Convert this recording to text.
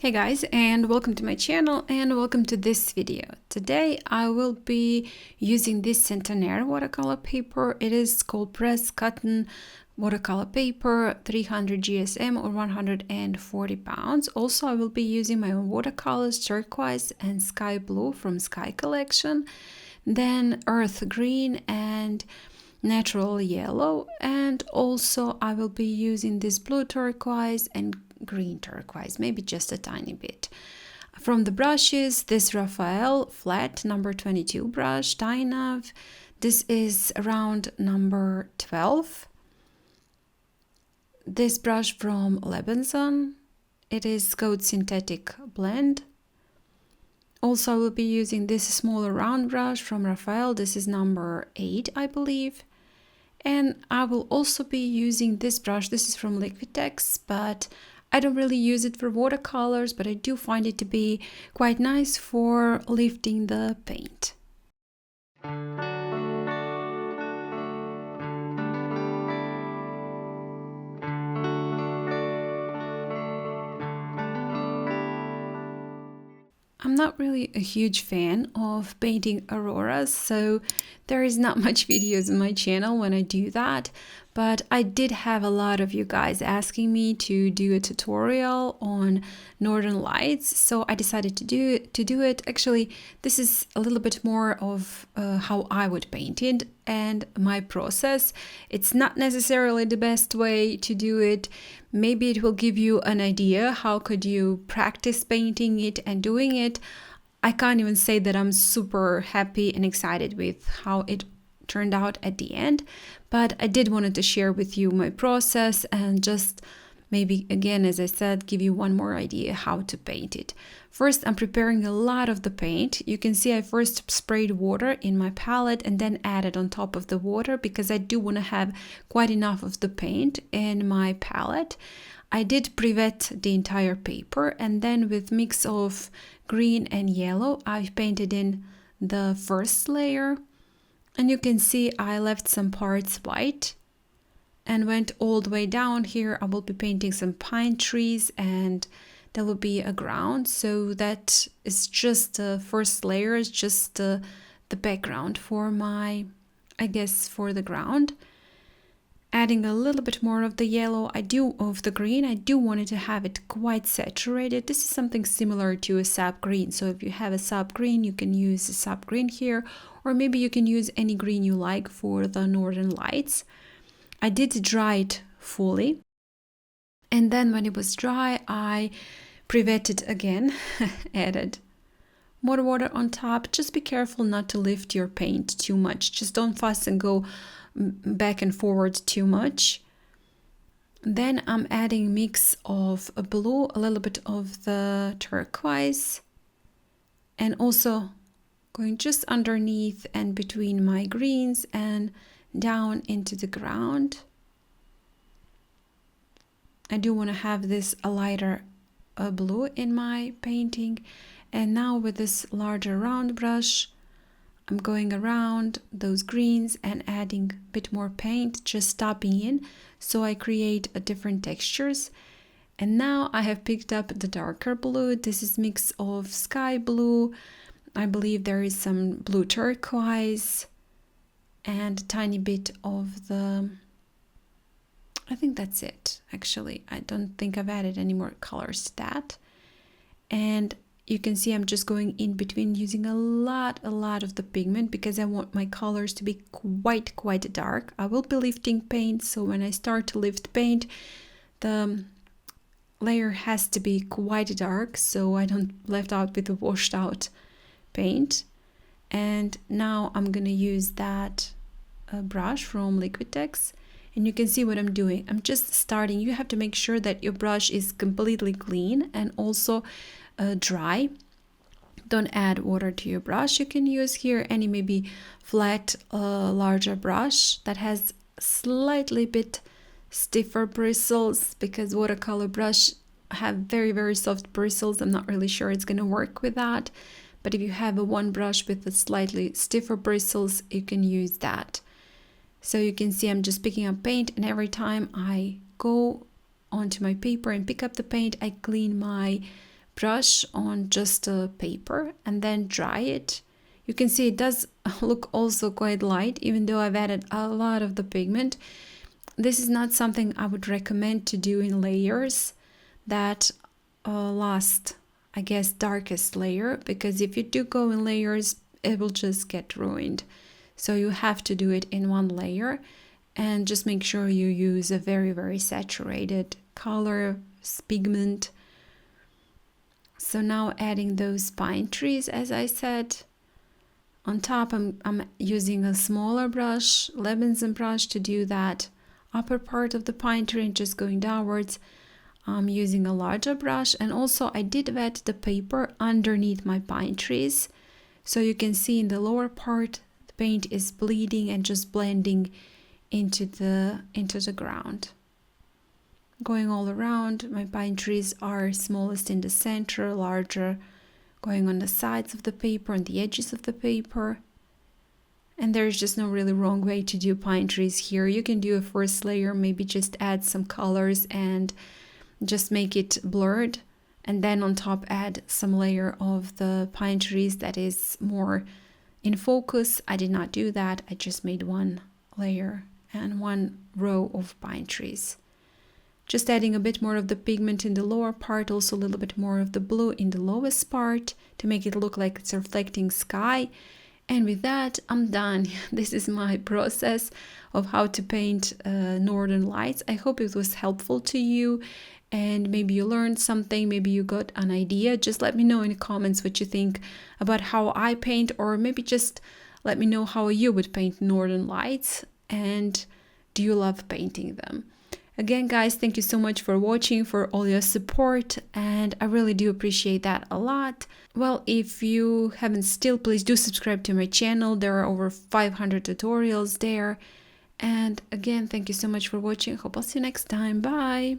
Hey guys, and welcome to my channel and welcome to this video. Today I will be using this Centenaire watercolor paper. It is called pressed cotton watercolor paper, 300 GSM or 140 pounds. Also, I will be using my own watercolors, turquoise and sky blue from Sky Collection, then earth green and natural yellow, and also I will be using this blue turquoise and green turquoise, maybe just a tiny bit. From the brushes, this Raphael flat number 22 brush, Dainayw. This is around number 12. This brush from Lebenson. It is Code Synthetic Blend. Also, I will be using this smaller round brush from Raphael. This is number 8, I believe. And I will also be using this brush. This is from Liquitex, but I don't really use it for watercolors, but I do find it to be quite nice for lifting the paint. I'm not really a huge fan of painting auroras, so there is not much videos on my channel when I do that, but I did have a lot of you guys asking me to do a tutorial on northern lights, so I decided to do it. Actually, this is a little bit more of how I would paint it and my process. It's not necessarily the best way to do it. Maybe it will give you an idea how could you practice painting it and doing it. I can't even say that I'm super happy and excited with how it turned out at the end, but I did wanted to share with you my process and just maybe again, as I said, give you one more idea how to paint it. First, I'm preparing a lot of the paint. You can see I first sprayed water in my palette and then added on top of the water because I do want to have quite enough of the paint in my palette. I did pre-wet the entire paper, and then with mix of green and yellow, I painted in the first layer. And you can see I left some parts white and went all the way down. Here I will be painting some pine trees and there will be a ground. So that is just the first layer, is just the background for my, I guess, for the ground. Adding a little bit more of the yellow, of the green. I do want to have it quite saturated. This is something similar to a sap green. So if you have a sap green, you can use a sap green here, or maybe you can use any green you like for the northern lights. I did dry it fully, and then when it was dry, I pre-wetted again, added more water on top. Just be careful not to lift your paint too much. Just don't fuss and go back and forward too much. Then I'm adding mix of a blue, a little bit of the turquoise, and also going just underneath and between my greens and down into the ground. I do want to have this a lighter blue in my painting. And now with this larger round brush, I'm going around those greens and adding a bit more paint, just tapping in so I create a different textures. And now I have picked up the darker blue. This is mix of sky blue. I believe there is some blue turquoise and a tiny bit of the, I think that's it. Actually, I don't think I've added any more colors to that. And you can see I'm just going in between using a lot of the pigment because I want my colors to be quite dark. I will be lifting paint, so when I start to lift paint, the layer has to be quite dark so I don't left out with a washed out paint. And now I'm gonna use that brush from Liquitex, and you can see what I'm doing. I'm just starting. You have to make sure that your brush is completely clean and also dry. Don't add water to your brush. You can use here any maybe flat larger brush that has slightly bit stiffer bristles, because watercolor brush have very soft bristles. I'm not really sure it's going to work with that, but if you have a one brush with a slightly stiffer bristles, you can use that. So you can see I'm just picking up paint, and every time I go onto my paper and pick up the paint, I clean my brush on just a paper and then dry it. You can see it does look also quite light, even though I've added a lot of the pigment. This is not something I would recommend to do in layers that last, I guess, darkest layer, because if you do go in layers, it will just get ruined. So you have to do it in one layer, and just make sure you use a very, very saturated color, pigment. So now adding those pine trees, as I said. On top, I'm using a smaller brush, Levinson brush, to do that upper part of the pine tree and just going downwards. I'm using a larger brush, and also I did wet the paper underneath my pine trees. So you can see in the lower part, the paint is bleeding and just blending into the ground. Going all around, my pine trees are smallest in the center, larger going on the sides of the paper and the edges of the paper. And there's just no really wrong way to do pine trees here. You can do a first layer, maybe just add some colors and just make it blurred, and then on top add some layer of the pine trees that is more in focus. I did not do that. I just made one layer and one row of pine trees. Just adding a bit more of the pigment in the lower part, also a little bit more of the blue in the lowest part to make it look like it's reflecting sky. And with that, I'm done. This is my process of how to paint Northern Lights. I hope it was helpful to you, and maybe you learned something, maybe you got an idea. Just let me know in the comments what you think about how I paint, or maybe just let me know how you would paint Northern Lights, and do you love painting them? Again, guys, thank you so much for watching, for all your support, and I really do appreciate that a lot. Well, if you haven't still, please do subscribe to my channel. There are over 500 tutorials there. And again, thank you so much for watching. Hope I'll see you next time. Bye!